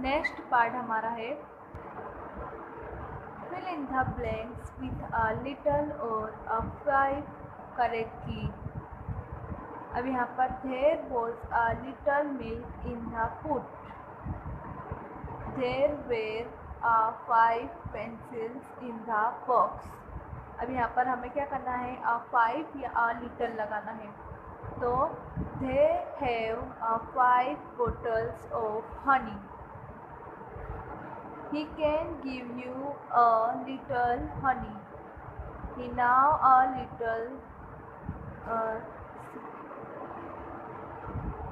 Next part हमारा है fill in the blanks with a little or a five correctly. अब यहाँ पर there was a little milk in the pot. There were five pencils in the box. अब यहाँ पर हमें क्या करना है, a five या a little लगाना है. तो they have five bottles of honey. He can give you a little honey. He now a little uh,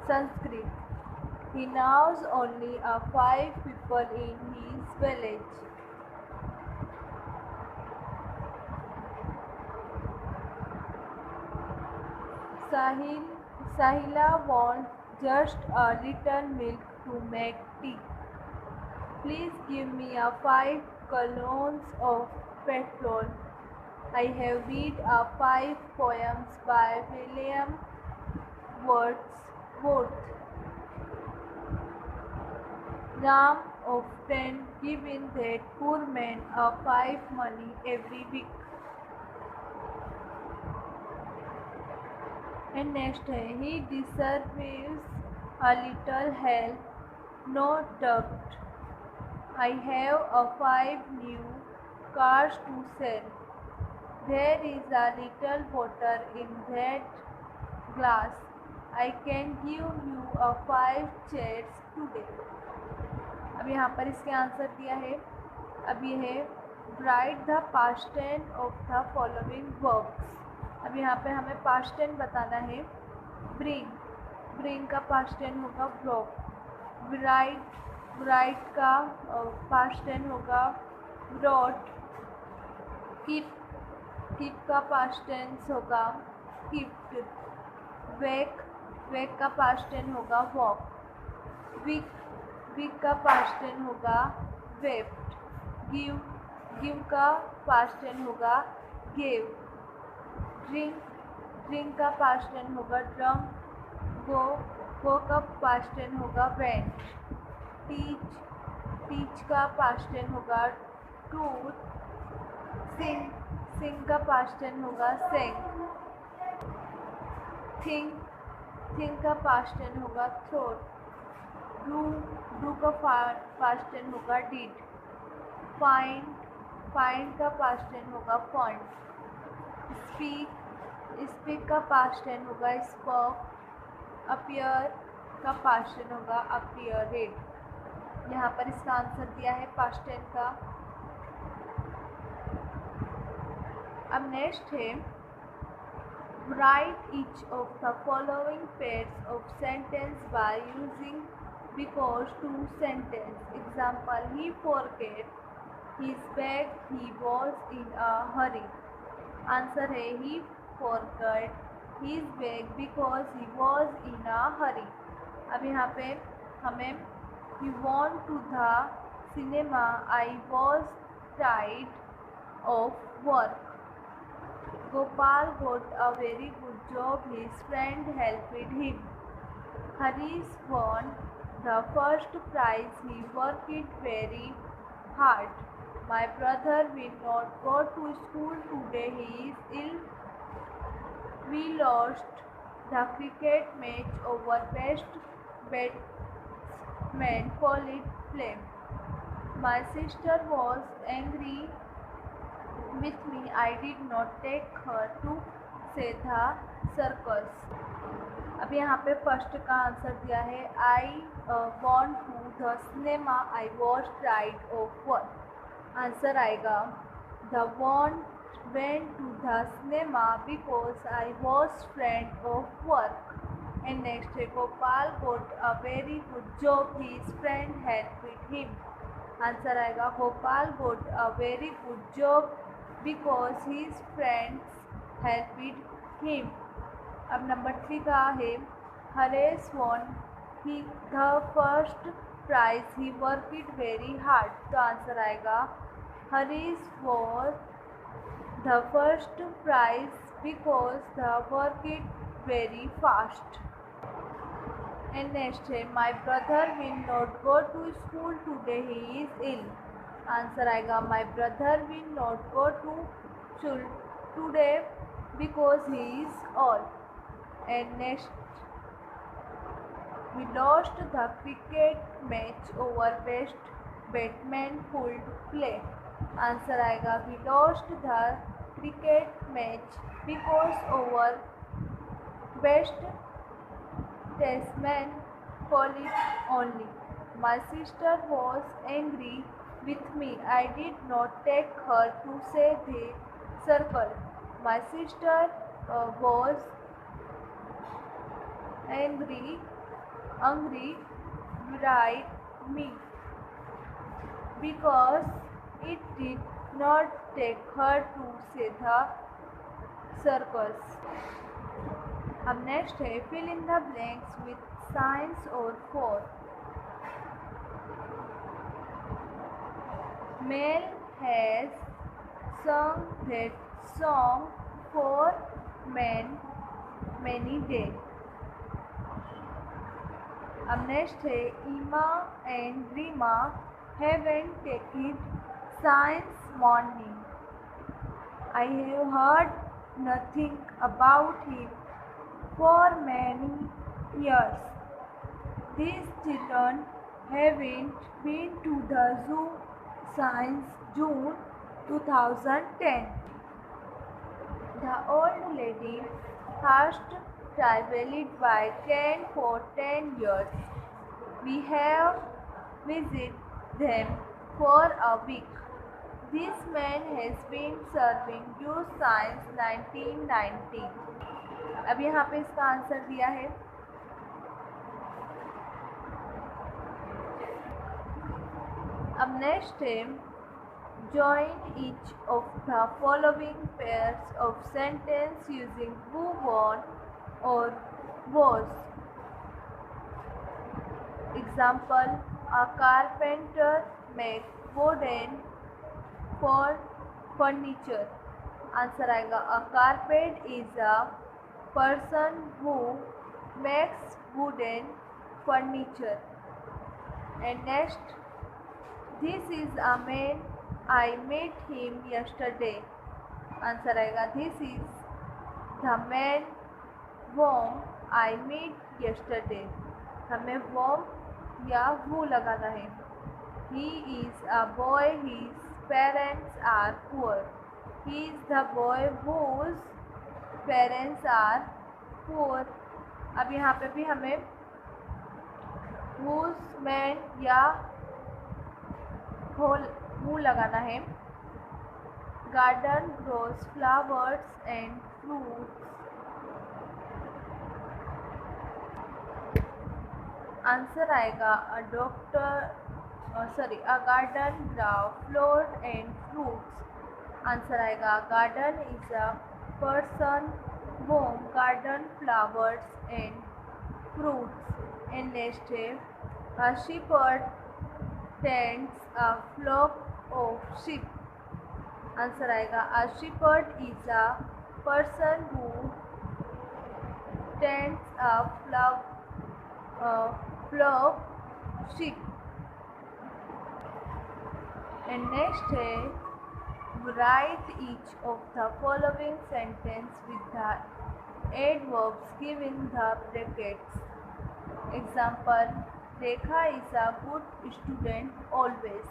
Sanskrit. He knows only five people in his village. Sahila wants just a little milk to make tea. Please give me 5 gallons of petrol. I have read 5 poems by William Wordsworth. Ram often given that poor man 5 money every week. And next है, he deserves a little help, no doubt. I have 5 new cars to sell. There is a little water in that glass. I can give you 5 chairs today. अब यहाँ पर इसके answer दिया है. अब ये है write the past tense of the following verbs. अब यहाँ पे हमें past tense बताना है. bring का past tense होगा brought. write का past tense होगा brought. keep का past tense होगा kept. wake का past tense होगा walk. week का past tense होगा wept. give का past tense होगा gave. drink का past tense होगा drunk. go का past tense होगा went. teach का past tense होगा taught. sing का past tense होगा sang. think का past tense होगा thought. do का past tense होगा did. find का past tense होगा found. speak का past tense होगा spoke. appear का past tense होगा appeared. यहाँ पर इसका आंसर दिया है past tense का. अब नेक्स्ट है write each of the following pairs of sentence by using because to sentence. Example, he forget his bag, he was in a hurry. Answer है he forgot his bag because he was in a hurry. अब यहाँ पे हमें he went to the cinema, I was tired of work. Gopal got a very good job, his friend helped him. Harish won the first prize, he worked very hard. My brother will not go to school today, he is ill. We lost the cricket match over best batsman Colin play. My sister was angry with me, I did not take her to say the circus. अब यहाँ पे first का answer दिया है I want to the cinema, I was tired of work. Answer आएगा the went to the cinema because I was friend of work. And next है Gopal got a very good job, his friend helped him. Answer आएगा Gopal got a very good job because his friends helped him. अब number 3 का है Harish won the first prize, he worked very hard. तो answer आएगा Harish was the first prize because the worked very fast. And next है my brother will not go to school today, he is ill. Answer आएगा my brother will not go to school today because he is ill. And next, we lost the cricket match over best batsman pulled play. Answer आएगा we lost the cricket match because over best batsman called it only. My sister was angry with me. I did not take her to say the circle. My sister was angry with me because it did not take her to say the circles. अब next है fill in the blanks with signs or for. Mel has sung that song for many days. अब next है Ima and Rima haven't taken science morning. I have heard nothing about him for many years. These children haven't been to the zoo since June 2010. The old lady has traveled by train for 10 years. We have visited them for a week. This man has been serving you since 1990. अब यहाँ पे इसका answer दिया है. अब next है join each of the following pairs of sentence using who, won or was. Example: a carpenter makes wooden for furniture. Answer आएगा a carpet is a person who makes wooden furniture. And next, this is a man, I met him yesterday. Answer आएगा this is the man whom I met yesterday. हमें whom या who लगाना है. He is a boy, his parents are poor. He is the boy whose parents are poor. अब यहाँ पे भी हमें whose man या who लगाना है. Garden grows flowers and fruits. Answer आएगा a garden grows flowers and fruits. Answer आएगा garden is a person whom garden flowers and fruits. And next है a shepherd tends a flock of sheep. Answer आएगा a shepherd is a person who tends a flock sheep. And next है write each of the following sentence with the adverbs given the brackets. Example: Rekha is a good student always.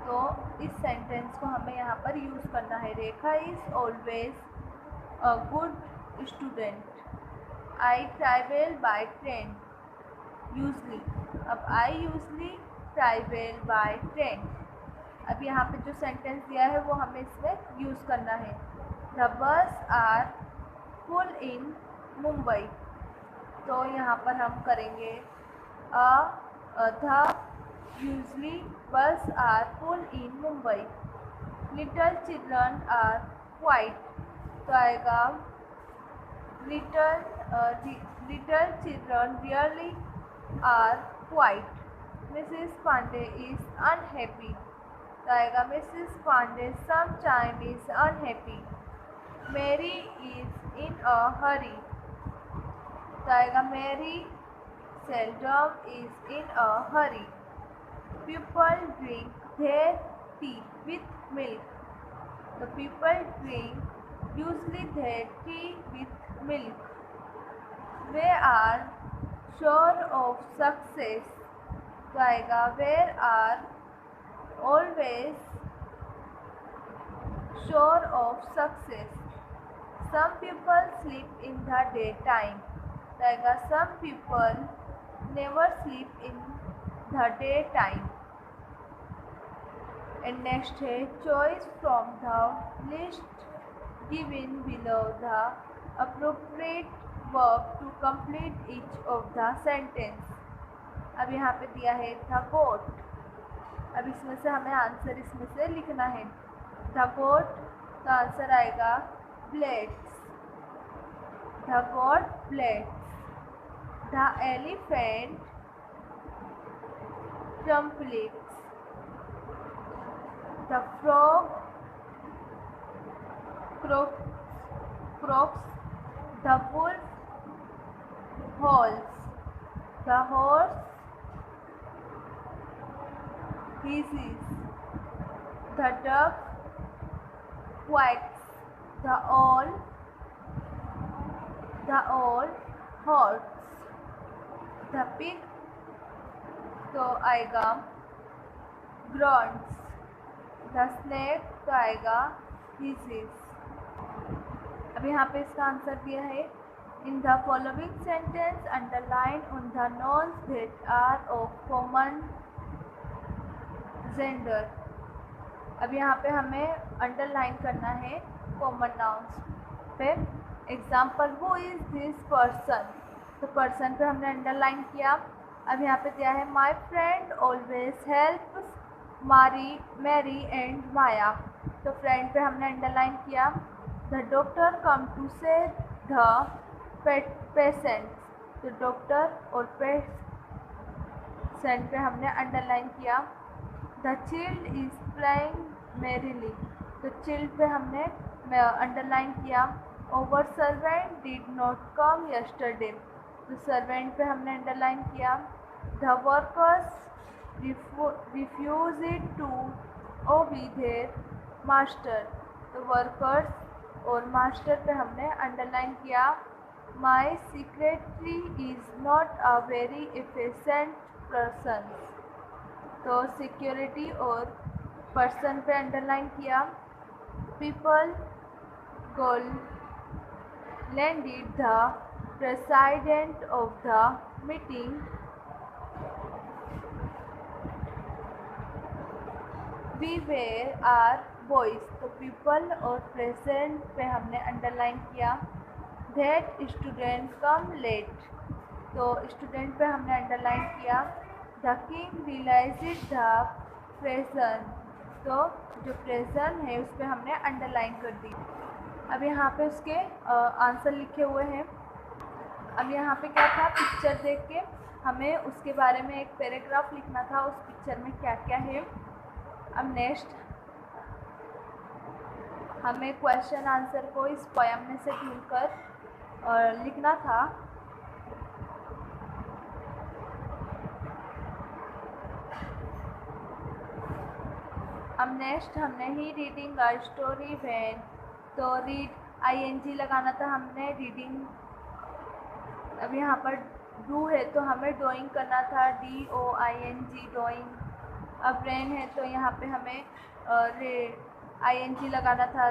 तो इस sentence को हमें यहाँ पर use करना है. Rekha is always a good student. I travel by train usually. अब I usually travel by train. अब यहाँ पे जो सेंटेंस दिया है वो हमें इसमें यूज़ करना है. The bus are full in Mumbai. तो यहाँ पर हम करेंगे the usually bus are full in Mumbai. Little children are quiet. तो आएगा little children really are quiet. Mrs Pandey is unhappy. तो आएगा Mrs Pandey sometime is unhappy. Mary is in a hurry. तो आएगा Mary seldom is in a hurry. People drink their tea with milk. The people drink usually their tea with milk. They are sure of success. तो आएगा where are always sure of success. Some people sleep in the daytime. तो आएगा some people never sleep in the daytime. And next है choice from the list given below the appropriate verb to complete each of the sentence. अब यहाँ पे दिया है the goat. अब इसमें से हमें आंसर इसमें से लिखना है. the goat का आंसर आएगा blades. the goat blades. the elephant trumpets. the frog croaks. the wolf howls. the horse hisses. the duck quacks. the owl hoots. the pig तो आएगा grunts. the snake तो आएगा hisses. अब यहाँ पे इसका आंसर दिया है in the following sentence underline on the nouns that are of common gender. अब यहाँ पे हमें अंडरलाइन करना है कॉमन नाउन्स पे. Example who is this person. तो पर्सन पे हमने अंडरलाइन किया. अब यहाँ पे दिया है my friend always helps Mary and Maya. तो फ्रेंड पे हमने अंडरलाइन किया. The doctor come to see the patients. तो डॉक्टर और पेशेंट पे हमने अंडरलाइन किया. The child is playing merrily. तो चिल्ड पे हमने अंडरलाइन किया. Our servant did not come yesterday. तो सर्वेंट पे हमने अंडरलाइन किया. The workers refused to obey their master. तो वर्कर्स और मास्टर पे हमने अंडरलाइन किया. My secretary is not a very efficient person. तो सिक्योरिटी और पर्सन पे अंडरलाइन किया. People lended the president of the meeting we were our boys. तो people और present पे हमने अंडरलाइन किया. that student come late. तो student पे हमने अंडरलाइन किया. the king realized the present. तो जो प्रेजेंट है उस पर हमने अंडरलाइन कर दी. अब यहाँ पे उसके आंसर लिखे हुए हैं. अब यहाँ पे क्या था, पिक्चर देख के हमें उसके बारे में एक पैराग्राफ लिखना था, उस पिक्चर में क्या क्या है. अब नेक्स्ट हमें क्वेश्चन आंसर को इस पोयम में से ढूंढकर लिखना था. अब नेक्स्ट हमने ही रीडिंग अ स्टोरी व्हेन. तो रीड ING लगाना था हमने. रीडिंग अब यहाँ पर डू है तो हमें डोइंग करना था. DOING doing. अब रेन है तो यहाँ पे हमें ING लगाना था.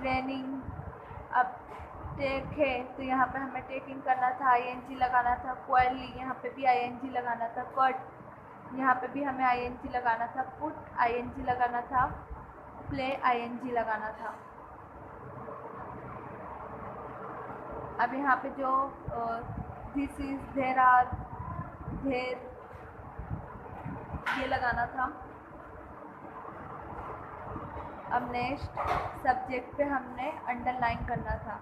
रेनिंग. अब टेक है तो यहाँ पे हमें टेकिंग करना था. ING लगाना था. क्वाइटली यहाँ पे भी ING लगाना था. कट यहाँ पे भी हमें ING लगाना था. पुट ING लगाना था. प्ले ING लगाना था. अब यहाँ पे जो this is there are there ये लगाना था. अब नेक्स्ट सब्जेक्ट पे हमने अंडरलाइन करना था.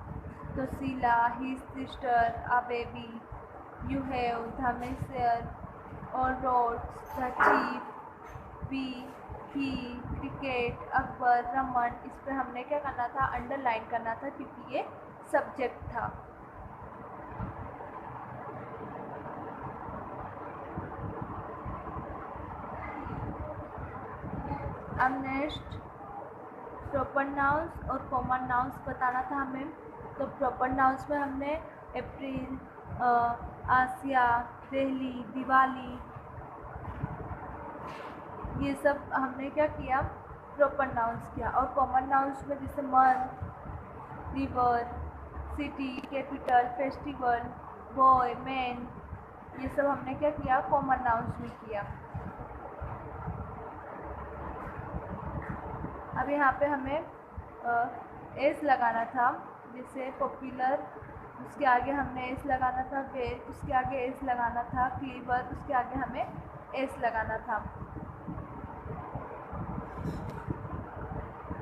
तो Sheela, his sister, a baby, you have, the miser और roads, the chief, we, he, cricket, Akbar, Raman. इस पर हमने क्या करना था, अंडरलाइन करना था क्योंकि ये सब्जेक्ट था. अब नेक्स्ट प्रॉपर नाउन्स और कॉमन नाउन्स बताना था हमें। तो प्रॉपर नाउन्स में हमने अप्रैल, आसिया, दिल्ली, दिवाली, ये सब हमने क्या किया, प्रॉपर नाउन्स किया। और कॉमन नाउन्स में जैसे month, river, city, capital, festival, boy, man, ये सब हमने क्या किया, कॉमन नाउन्स में किया। अब यहाँ पे हमें एस लगाना था, जैसे पॉपुलर, उसके आगे हमने एस लगाना था, वेल, उसके आगे एस लगाना था, क्लीवर, उसके आगे हमें एस लगाना था।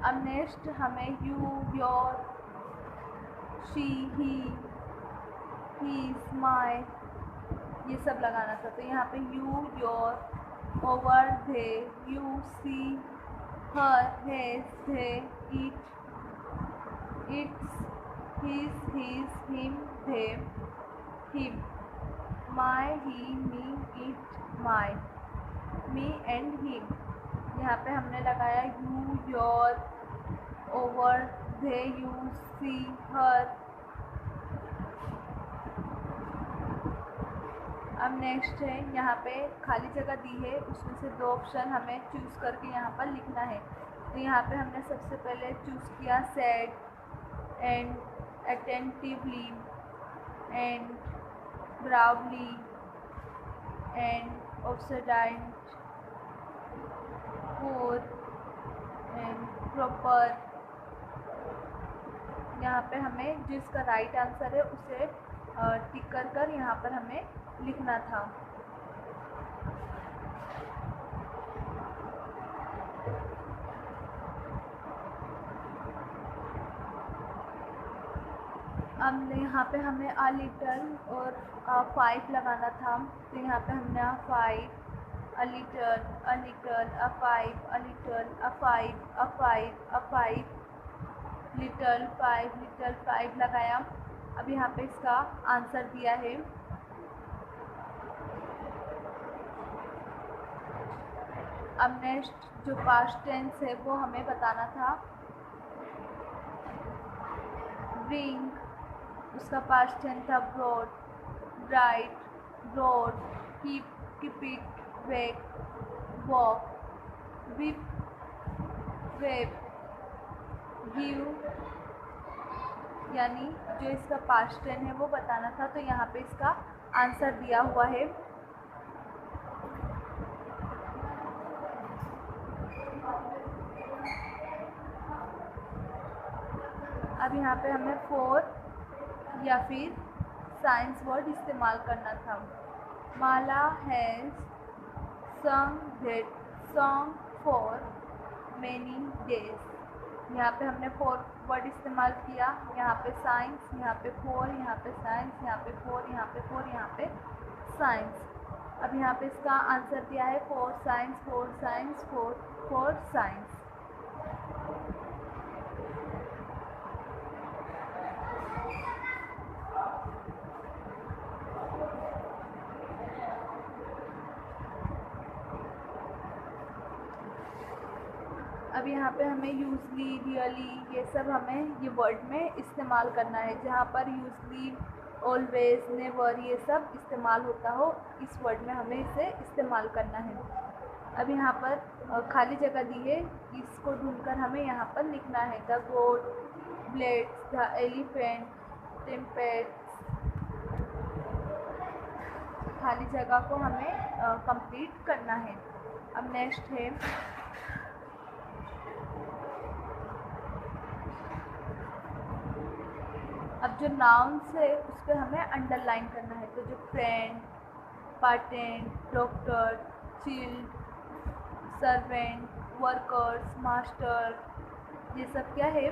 अब नेक्स्ट हमें you, your, she, he, my, ये सब लगाना था। तो यहाँ पे you, your, over, they, you, see, her, his, they, it, its, his, him, they, him, my, he, me, it, my, me and him। यहाँ पे हमने लगाया you, your, over, they, you, see, her। अब नेक्स्ट है, यहाँ पे खाली जगह दी है, उसमें से दो ऑप्शन हमें चूज़ करके यहाँ पर लिखना है। तो यहाँ पे हमने सबसे पहले चूज़ किया sad and attentively and bravely and obedient, फोर एंड प्रॉपर। यहाँ पे हमें जिसका राइट आंसर है उसे टिक कर यहाँ पर हमें लिखना था। अब यहाँ पे हमें अ लिटल और 5 लगाना था। तो यहाँ पे हमने 5, a little, a little, a 5, a little, a 5, a 5, a 5, little 5 लगाया। अब यहाँ पे इसका आंसर दिया है। अब नेक्स्ट जो पास्ट टेंस है वो हमें बताना था। ब्रिंग, उसका पास्ट टेंस था brought, bright, brought, keep it, wake, walk, whip, weep, give, यानी जो इसका पास्ट टेंस है वो बताना था। तो यहाँ पे इसका आंसर दिया हुआ है। अब यहाँ पे हमें फॉर या फिर साइंस वर्ड इस्तेमाल करना था। माला हैज़ संग that song for many days. यहाँ पे हमने फॉर वर्ड इस्तेमाल किया। यहाँ पे साइंस, यहाँ पे फॉर, यहाँ पे साइंस, यहाँ पे फॉर, यहाँ पे फॉर, यहाँ पे साइंस। अब यहाँ पे इसका आंसर दिया है for science, for science, for science. अब यहाँ पे हमें यूजली, रियली, ये सब हमें ये वर्ड में इस्तेमाल करना है। जहाँ पर यूजली, ऑलवेज, नेवर ये सब इस्तेमाल होता हो, इस वर्ड में हमें इसे इस्तेमाल करना है। अब यहाँ पर खाली जगह दी है, इसको ढूंढकर हमें यहाँ पर लिखना है। The goat, bleats, the elephant, trumpets. खाली जगह को हमें कंप्लीट करना है। अब नेक्स्ट है अब जो नाउन्स है उस पर हमें अंडरलाइन करना है। तो जो friend, parent, doctor, child, servant, workers, master, ये सब क्या है,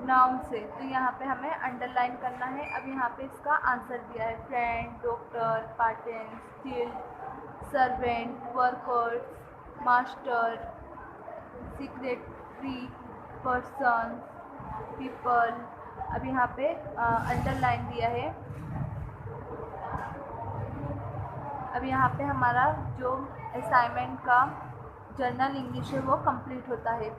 नाउन से। तो यहाँ पे हमें अंडरलाइन करना है। अब यहाँ पे इसका आंसर दिया है। Friend, doctor, parent, child, servant, workers, master, secretary, person, people. अब यहाँ पे अंडरलाइन दिया है। अब यहाँ पे हमारा जो असाइनमेंट का जर्नल इंग्लिश है वो कंप्लीट होता है।